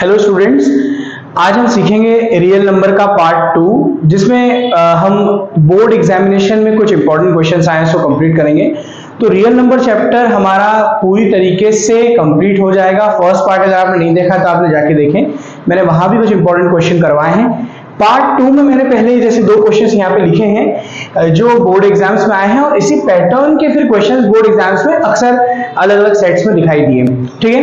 Hello students, आज हम सीखेंगे रियल नंबर का पार्ट 2 जिसमें हम बोर्ड एग्जामिनेशन में कुछ इंपॉर्टेंट क्वेश्चंस आए हैं सो कंप्लीट करेंगे। तो रियल नंबर चैप्टर हमारा पूरी तरीके से कंप्लीट हो जाएगा। फर्स्ट पार्ट अगर आपने नहीं देखा तो आपने जाके देखें, मैंने वहां भी कुछ इंपॉर्टेंट क्वेश्चन करवाए हैं। पार्ट 2 में मैंने पहले जैसे 2 क्वेश्चंस यहाँ पे लिखे हैं जो बोर्ड एग्जाम्स में आए हैं और इसी पैटर्न के फिर क्वेश्चंस बोर्ड एग्जाम्स में अक्सर अलग अलग सेट्स में दिखाई दिए। ठीक है,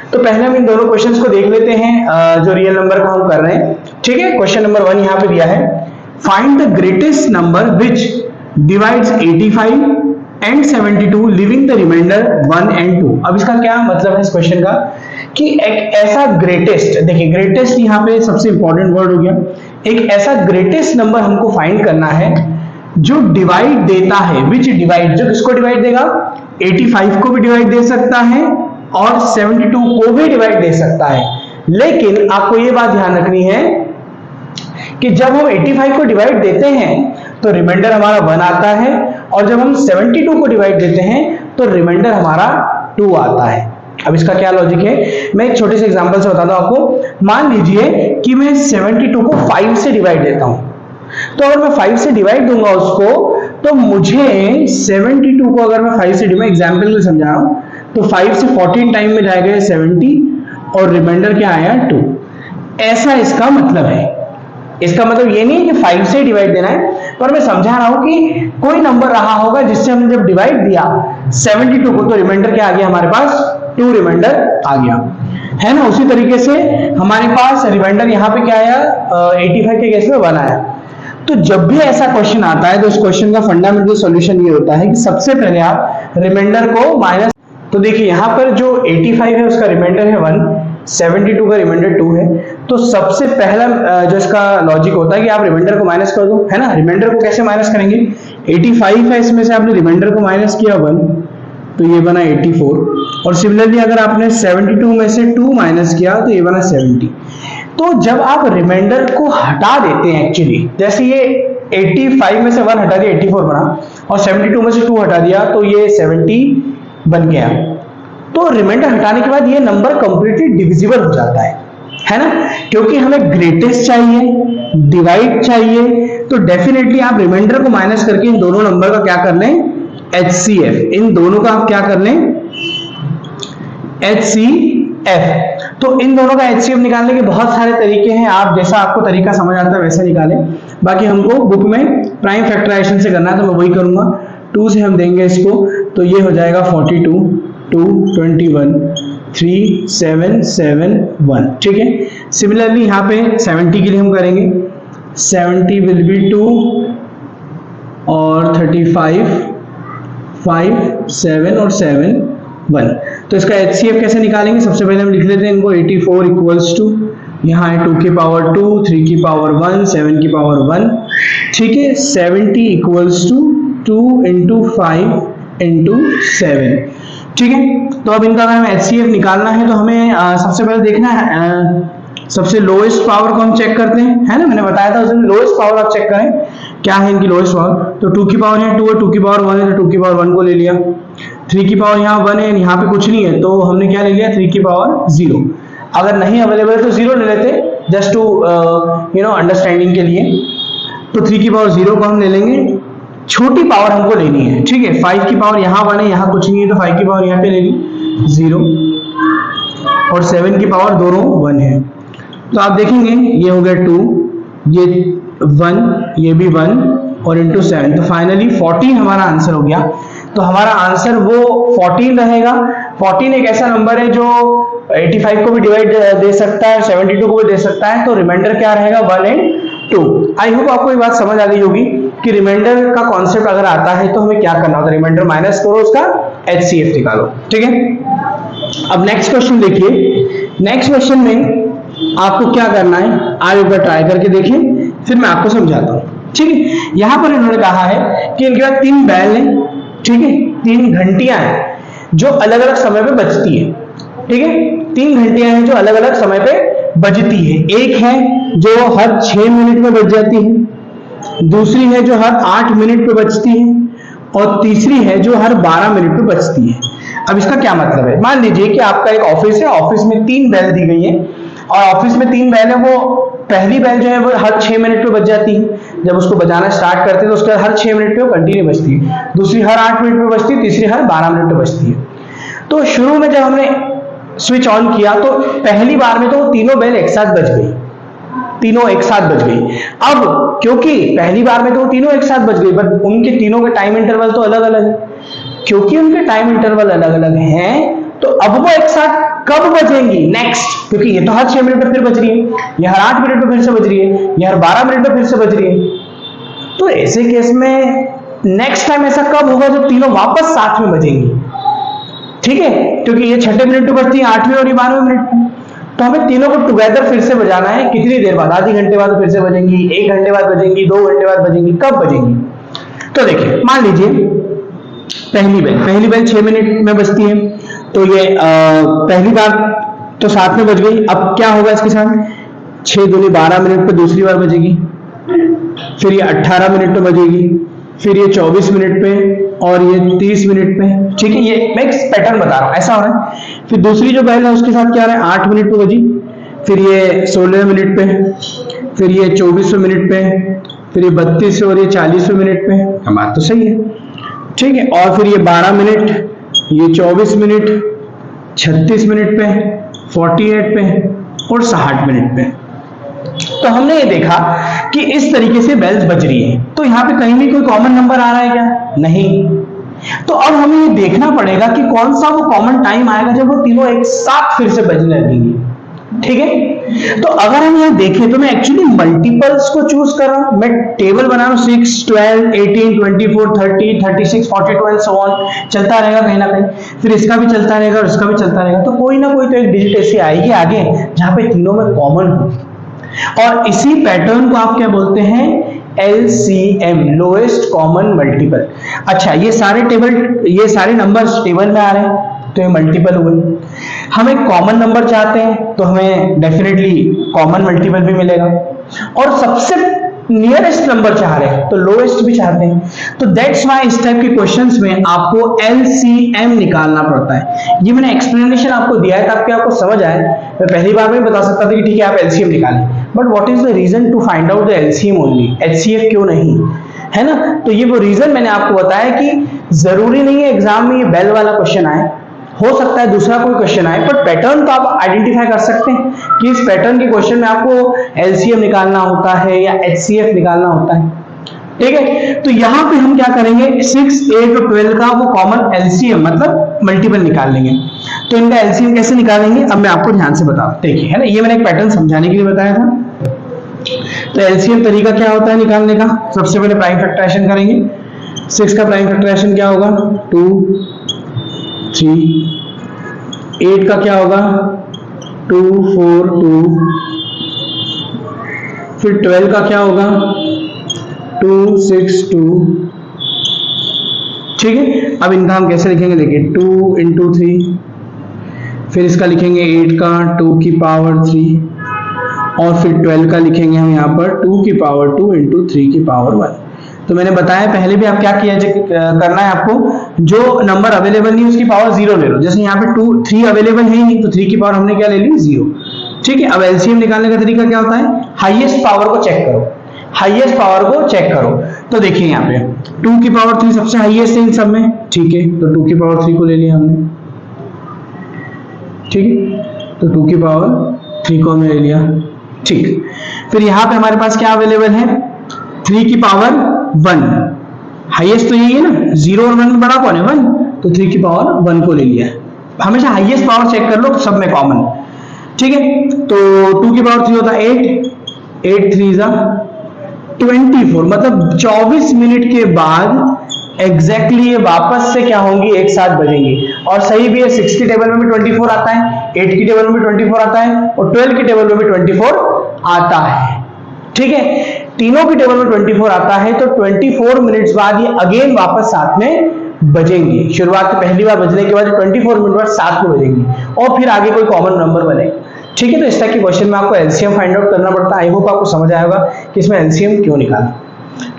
तो पहले हम इन दोनों क्वेश्चंस को देख लेते हैं जो रियल नंबर का हम कर रहे हैं। ठीक है, क्वेश्चन नंबर 1 यहाँ पे दिया है, find the greatest number which divides 85 and 72 living the reminder 1 and 2। अब इसका क्या मतलब है इस क्वेश्चन का कि एक ऐसा ग्रेटेस्ट, देखिए ग्रेटेस्ट यहाँ पे सबसे इंपॉर्टेंट वर्ड हो गया, एक ऐसा ग्रेटेस्ट नंबर हमको फाइंड करना है जो डिवाइड देता है, विच डिवाइड, जो किसको डिवाइड देगा, 85 को भी डिवाइड दे सकता है और 72 को भी डिवाइड दे सकता है। लेकिन आपको ये बात ध्यान रखनी है कि जब हम 85 को डिवाइड देते हैं तो रिमाइंडर हमारा 1 आता है और जब हम 72 को डिवाइड देते हैं तो रिमाइंडर हमारा 2 आता है। अब इसका क्या लॉजिक है, मैं एक छोटे से एग्जांपल से बताता हूं आपको। मान लीजिए कि मैं 72 को 5 से डिवाइड देता हूं, तो अगर मैं 5 से डिवाइड दूंगा उसको, तो मुझे 72 को अगर मैं 5 से डिवाइड, एग्जांपल में समझा रहा हूं, तो 5 से 14 टाइम में जाएगा 70 और रिमाइंडर क्या आया 2। ऐसा इसका मतलब है। इसका मतलब ये नहीं है कि 5 से डिवाइड देना है, पर मैं समझा रहा हूं कि कोई नंबर रहा होगा जिससे हमने जब डिवाइड दिया 72 को तो रिमाइंडर क्या आ गया हमारे पास, 2 रिमाइंडर आ गया, है ना। उसी तरीके से हमारे पास रिमाइंडर यहाँ पे क्या आया, 85 के केस में 1 आया। तो जब भी ऐसा क्वेश्चन आता है तो उस क्वेश्चन का फंडामेंटल सॉल्यूशन ये होता है कि सबसे पहले आप रिमाइंडर को माइनस, तो देखिए यहाँ पर जो 85 है उसका रिमाइंडर है 1, 72 का रिमाइंडर 2 है। तो सबसे पहला जो इसका लॉजिक होता है कि आप रिमाइंडर को माइनस कर दो, है ना। रिमाइंडर को कैसे माइनस करेंगे, 85 है, इसमें से आपने रिमाइंडर को माइनस किया 1, तो ये बना 84। और सिमिलरली अगर आपने 72 में से 2 माइनस किया तो ये बना 70। तो जब आप रिमाइंडर को हटा देते हैं, एक्चुअली जैसे ये 85 में से 1 हटा दिया 84 बना, और 72 में से 2 हटा दिया तो ये 70 बन गया। तो रिमाइंडर हटाने के बाद ये नंबर कंप्लीटली डिविजिबल हो जाता है ना। क्योंकि हमें ग्रेटेस्ट चाहिए, डिवाइड चाहिए, तो डेफिनेटली आप रिमाइंडर को माइनस करके इन दोनों नंबर का क्या कर लें, HCF, इन दोनों का आप क्या कर लें, HCF। तो इन दोनों का HCF निकालने के बहुत सारे तरीके हैं, आप जैसा आपको तरीका समझ आता है वैसे निकालें। बाकी हमको बुक में प्राइम फैक्टराइजेशन से करना है तो मैं वही करूंगा। 2 से हम देंगे इसको, तो ये हो जाएगा 42, 2, 21, 3, 7, 7, 1। ठीक है, सिमिलरली यहाँ पे 70 के लिए हम करेंगे, 70 विल बी 2 और 35, 5, 7 और 7, 1। तो इसका HCF कैसे निकालेंगे, सबसे पहले हम लिख लेते हैं इनको, 84 इक्वल्स टू, यहाँ है 2 की पावर 2, 3 की पावर 1, 7 की पावर 1। ठीक है, 70 इक्वल्स टू 2 इंटू 5 इंटू 7। ठीक है, तो अब इनका अगर हमें HCF निकालना है तो हमें सबसे पहले देखना है सबसे लोएस्ट पावर को हम चेक करते हैं, है ना। मैंने बताया था उसमें लोएस्ट पावर आप चेक करें क्या है इनकी लोएस्ट पावर। तो 2 की पावर है 2 है, 2 की पावर 1 है तो 2 की पावर 1 को ले लिया, 3 की पावर यहाँ 1 है, यहाँ पे कुछ नहीं है तो हमने क्या ले लिया, 3 की पावर 0। अगर नहीं अवेलेबल है तो 0 ले लेते, जस्ट टू अंडरस्टैंडिंग के लिए। तो 3 की पावर 0 को हम ले लेंगे, छोटी पावर हमको लेनी है। ठीक है, 5 की पावर यहाँ 1 है, यहाँ कुछ नहीं है तो 5 की पावर यहाँ पे ले ली 0, और 7 की पावर दोनों 1 है। तो आप देखेंगे ये हो गया 2, ये 1, ये भी 1 और इंटू 7, तो फाइनली 14 हमारा आंसर हो गया। तो हमारा आंसर वो 14 रहेगा। 14 एक ऐसा नंबर है जो 85 को भी डिवाइड दे सकता है, 72 को भी दे सकता है, तो रिमाइंडर क्या रहेगा, 1 एंड 2। आई होप आपको ये बात समझ आ गई होगी कि रिमाइंडर का कॉन्सेप्ट अगर आता है तो हमें क्या करना होता है, रिमाइंडर माइनस करो, उसका HCF निकालो। ठीक है, अब नेक्स्ट क्वेश्चन देखिए। नेक्स्ट क्वेश्चन में आपको क्या करना है, आप एक बार ट्राई करके देखिए, फिर मैं आपको समझाता हूँ। ठीक है, यहाँ पर इन्होंने कहा है कि इनके पास 3 बैल हैं, ठीक है, 3 घंटियां हैं जो अलग अलग समय पे बजती है। ठीक है, 3 घंटियां हैं जो अलग अलग समय पे बजती है। एक है जो हर 6 मिनट में बज जाती है, दूसरी है जो हर 8 मिनट पे बजती है, और तीसरी है जो हर 12 मिनट पे बजती है। अब इसका क्या मतलब है, मान लीजिए कि आपका एक ऑफिस है, ऑफिस में 3 बेल दी गई है, और ऑफिस में 3 बैल है, वो पहली बैल जो है वो हर 6 मिनट पे बज जाती है, जब उसको बजाना स्टार्ट करते हैं तो उसके बाद हर 6 मिनट पे वो कंटिन्यू बजती है, दूसरी हर 8 मिनट पे बजती है, तीसरी हर 12 मिनट पे बजती है। तो शुरू में जब हमने स्विच ऑन किया तो पहली बार में तो वो तीनों बैल एक साथ बज गई, तीनों एक साथ बज गई। अब क्योंकि पहली बार में तो वो तीनों एक साथ बज गई, बट उनके तीनों के टाइम इंटरवल तो अलग अलग है, क्योंकि उनके टाइम इंटरवल अलग अलग हैं तो अब वो एक साथ कब बजेंगी नेक्स्ट, क्योंकि ये तो हर 6 मिनट पे फिर बज रही है, ये हर 8 मिनट पे फिर से बज रही है, ये हर 12 मिनट पे फिर से बज रही है। तो ऐसे केस में नेक्स्ट टाइम ऐसा कब होगा जब तीनों वापस साथ में बजेंगी, ठीक है, क्योंकि ये 6 मिनट पे बजती है, 8वें और 12वें मिनट में, तो हमें तीनों को टुगेदर फिर से बजाना है। कितनी देर बाद? आधे घंटे बाद फिर से बजेंगी, 1 घंटे बाद बजेंगी, 2 घंटे बाद बजेंगी, कब बजेंगी? तो देखिए, मान लीजिए पहली बेल 6 मिनट में बजती है, तो ये पहली बार तो 7 में बज गई। अब क्या होगा इसके साथ? 6 दूनी 12 मिनट पे दूसरी बार बजेगी, फिर ये 18 मिनट पे बजेगी, फिर ये 24 मिनट पे और ये 30 मिनट पे, ठीक है। ये मैं एक पैटर्न बता रहा हूं, ऐसा हो रहा है। फिर दूसरी जो बेल है उसके साथ क्या आ रहा है? 8 मिनट पे बजी, फिर ये 16 मिनट पे, फिर ये 24 मिनट पे, फिर ये 32 और ये 40 मिनट पे। बात तो सही है, ठीक है। और फिर ये 12 मिनट, ये 24 मिनट, 36 मिनट पे, 48 पे और 60 मिनट पे। तो हमने ये देखा कि इस तरीके से बेल्स बज रही है। तो यहाँ पे कहीं भी कोई कॉमन नंबर आ रहा है क्या? नहीं। तो अब हमें ये देखना पड़ेगा कि कौन सा वो कॉमन टाइम आएगा जब वो तीनों एक साथ फिर से बजने लगेंगी, ठीक है। तो अगर हम यहाँ देखें तो मैं एक्चुअली मल्टीपल्स को चूज कर रहा हूं, मैं टेबल बना रहा हूं, 6, 12, 18, 24, 30, 36, 42 एंड सो ऑन, चलता रहेगा कहीं ना कहीं, फिर इसका भी चलता रहेगा और इसका भी चलता रहेगा। तो कोई ना कोई तो एक डिजिट ऐसी आएगी आगे जहां पे तीनों में कॉमन हो, और इसी पैटर्न को आप क्या बोलते हैं? LCM, lowest common multiple. अच्छा, ये सारे नंबर्स टेबल में आ रहे हैं तो ये मल्टीपल हुए। हम एक कॉमन नंबर चाहते हैं तो हमें डेफिनेटली कॉमन मल्टीपल भी मिलेगा, और सबसे नियरेस्ट नंबर चाह रहे हैं तो लोएस्ट भी चाहते हैं। तो दैट्स व्हाई इस टाइप के क्वेश्चंस में आपको LCM निकालना पड़ता है। ये मैंने एक्सप्लेनेशन आपको दिया है ताकि आपको समझ आए। मैं पहली बार में बता सकता था कि ठीक है आप LCM निकालें, but what is the reason to find out the LCM only, HCF क्यों नहीं, है ना। तो ये वो रीजन मैंने आपको बताया कि जरूरी नहीं है एग्जाम में ये बेल वाला क्वेश्चन आए, हो सकता है दूसरा कोई क्वेश्चन आए, पर पैटर्न तो आप आइडेंटिफाई कर सकते हैं कि इस पैटर्न के क्वेश्चन में आपको LCM निकालना होता है या HCF निकालना होता है, ठीक है। तो यहाँ पे हम क्या करेंगे? 6, 8 और 12 का वो कॉमन LCM मतलब मल्टीपल निकाल लेंगे। तो इनका LCM कैसे निकालेंगे अब मैं आपको ध्यान से बता, देखिए, है ना, ये मैंने एक पैटर्न समझाने के लिए बताया था। तो LCM तरीका क्या होता है निकालने का? सबसे पहले प्राइम फैक्टराइजेशन करेंगे। 6 का प्राइम फैक्टराइजेशन क्या होगा? 2, 3, 8 का क्या होगा? 2, 4, 2, फिर 12 का क्या होगा? 2, 6, 2, ठीक है। अब इनका हम कैसे लिखेंगे? देखिए, 2 into 3, फिर इसका लिखेंगे 8 का 2 की पावर 3, और फिर 12 का लिखेंगे हम यहाँ पर 2 की पावर 2 into 3 की पावर 1। तो मैंने बताया पहले भी, आप क्या किया करना है आपको, जो नंबर अवेलेबल नहीं उसकी पावर 0 ले लो। जैसे यहाँ पे 2, 3 अवेलेबल है ही नहीं तो 3 की पावर हमने क्या ले ली? 0, ठीक है। अब LCM निकालने का तरीका क्या होता है? हाईएस्ट पावर को चेक करो, हाईएस्ट पावर को चेक करो। तो देखिए यहाँ पे 2 की पावर 3 सबसे हाईएस्ट है इन सब में, ठीक है। तो 2 की पावर 3 को ले लिया हमने, ठीक है। तो 2 की पावर 3 को हमने ले लिया, ठीक। फिर यहाँ पे हमारे पास क्या अवेलेबल है? 3 की पावर 1, हाईएस्ट तो यही है ना, 0 और 1 में बड़ा कौन है? 1, तो 3 की पावर 1 को ले लिया। हमेशा हाईएस्ट पावर चेक कर लो, तो सब में कॉमन, ठीक है। तो 2 की पावर 3 होता है 8, 8 3 जा 24, मतलब 24 मिनट के बाद एग्जैक्टली ये वापस से क्या होंगी? एक साथ बजेंगी। और सही भी है, 6 की टेबल में भी 24 आता है, 8 की टेबल में भी 24 आता है, और 12 की टेबल में भी 24 आता है, ठीक है। तीनों की टेबल में 24 आता है, तो 24 मिनट्स बाद ये अगेन वापस साथ में बजेंगी। शुरुआत में पहली बार बजने के बाद 24 मिनट बाद साथ में बजेंगी, और फिर आगे कोई कॉमन नंबर बने, ठीक है। तो इस तरह के क्वेश्चन में आपको LCM फाइंड आउट करना पड़ता है। आई होप आपको समझ आएगा कि इसमें LCM क्यों निकालना,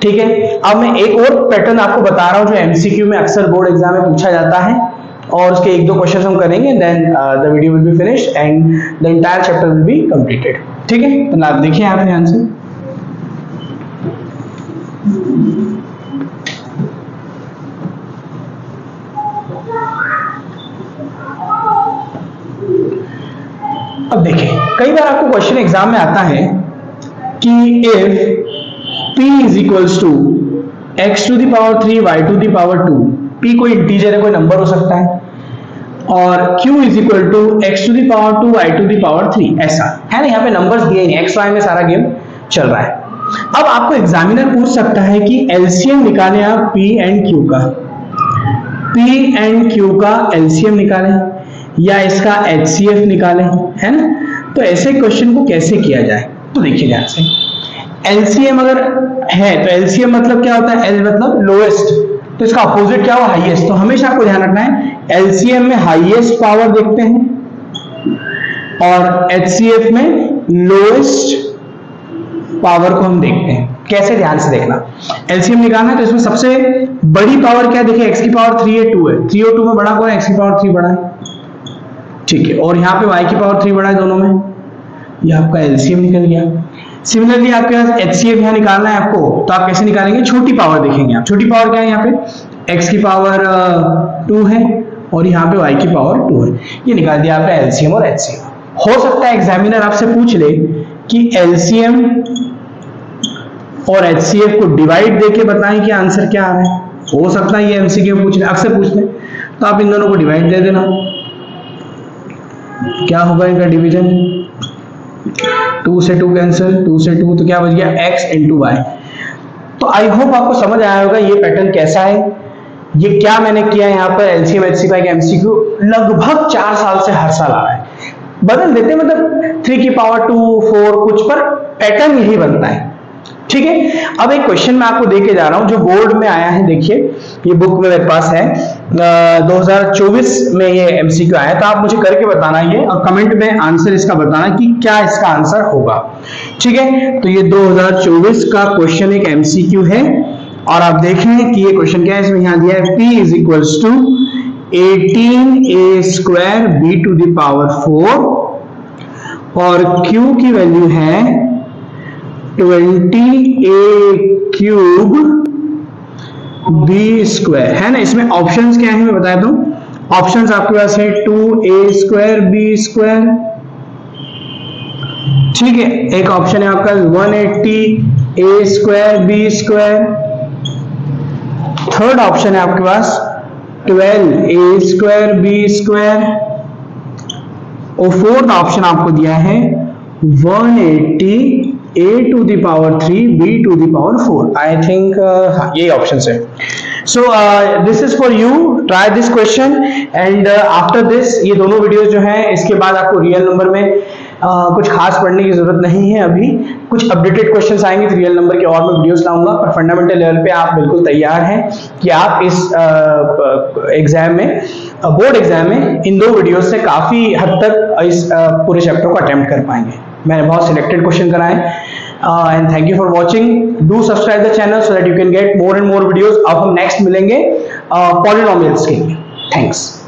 ठीक है। अब मैं एक और पैटर्न आपको बता रहा हूं जो MCQ में अक्सर बोर्ड एग्जाम में पूछा जाता है, और उसके एक दो क्वेश्चन हम करेंगे, then the video will be finished and the entire chapter will be completed. ठीक है, तो आप देखिए आप ध्यान से। अब देखिए, कई बार आपको क्वेश्चन एग्जाम में आता है कि if p is equals to x to the power 3 y to the power 2, p कोई इंटीजर है, कोई नंबर हो सकता है, और q is equal to x to the power 2 y to the power 3, ऐसा है ना। यहाँ पे नंबर्स दिए नहीं, x y में सारा गेम चल रहा है। अब आपको एग्जामिनर पूछ सकता है कि एलसीएम निकालें आप p एंड q का, p एंड q का एलसीएम निकालें या इसका HCF निकालें, है ना। तो ऐसे क्वेश्चन को कैसे किया जाए, तो देखिए ध्यान से। एलसीएम अगर है तो एलसीएम मतलब क्या होता है, एल मतलब लोएस्ट, तो इसका अपोजिट क्या हुआ, हाईएस्ट। तो हमेशा आपको ध्यान रखना है एलसीएम में हाईएस्ट पावर देखते हैं और एचसीएफ में लोएस्ट पावर को हम देखते हैं। कैसे, ध्यान से देखना। एलसीएम निकालना है तो इसमें सबसे बड़ी पावर क्या है, देखिए x की पावर 3 है, 2 है, 3 और 2 में बड़ा कौन है, x की पावर 3 बड़ा है, ठीक है। और यहाँ पे y की पावर 3 बड़ा है दोनों में, ये आपका एलसीएम निकल गया। सिमिलरली आपके पास एचसीएफ यहाँ निकालना है आपको, तो आप कैसे निकालेंगे, छोटी पावर देखेंगे आप। छोटी पावर क्या है, यहाँ पे x की पावर 2 है और यहाँ पे y की पावर 2 है, ये निकाल दिया आपका एलसीएम और एचसीएफ। हो सकता है एग्जामिनर आपसे पूछ ले कि एलसीएम और एचसीएफ को डिवाइड देके बताएं कि आंसर क्या आ रहा है। हो सकता है ये एमसीक्यू पूछ ले, अक्सर पूछ ले, तो आप इन दोनों को डिवाइड दे देना। क्या होगा इनका डिवीजन, 2 से 2 कैंसिल, 2 से 2, तो क्या बच गया, x इंटू वाई। तो आई होप आपको समझ आया होगा ये पैटर्न कैसा है, ये क्या मैंने किया यहाँ पर। एलसीएम एचसीएफ का एमसीक्यू लगभग 4 साल से हर साल आ रहा है, बदल देते मतलब 3 की पावर 2, 4 कुछ, पर पैटर्न यही बनता है। ठीक है, अब एक क्वेश्चन मैं आपको देके जा रहा हूं जो बोर्ड में आया है। देखिए ये बुक में मेरे पास है, 2024 में ये एमसीक्यू आया, तो आप मुझे करके बताना ये और कमेंट में आंसर इसका बताना कि क्या इसका आंसर होगा। ठीक है, तो ये 2024 का क्वेश्चन एक एमसीक्यू है और आप देखें कि ये क्वेश्चन क्या है। इसमें यहाँ दिया है p is equals to 18a square b to the power 4 और q की वैल्यू है 20a क्यूब b स्क्वायर, है ना। इसमें ऑप्शंस क्या है मैं बता दूं, ऑप्शंस आपके पास है 2a स्क्वायर b स्क्वायर, ठीक है। एक ऑप्शन है आपका 180a square b square, third option है आपके पास 12a स्क्वायर b स्क्वायर और फोर्थ ऑप्शन आपको दिया है 180 a to the power 3 b to the power 4। I think ये ऑप्शन है। So this is for you, try this question and after this ये दोनों वीडियोस जो हैं इसके बाद आपको रियल नंबर में कुछ खास पढ़ने की जरूरत नहीं है। अभी कुछ अपडेटेड क्वेश्चंस आएंगे तो रियल नंबर के और मैं वीडियोस लाऊंगा, पर फंडामेंटल लेवल पे आप बिल्कुल तैयार हैं कि आप इस एग्जाम में, बोर्ड एग्जाम में इन दो वीडियोस से काफी हद तक इस पूरे चैप्टर को अटेम्प्ट कर पाएंगे। मैंने बहुत सिलेक्टेड क्वेश्चन कराए and thank you for watching. Do subscribe the channel so that you can get more and more videos. अब हम नेक्स्ट मिलेंगे पॉलिनोमियल्स के लिए। थैंक्स।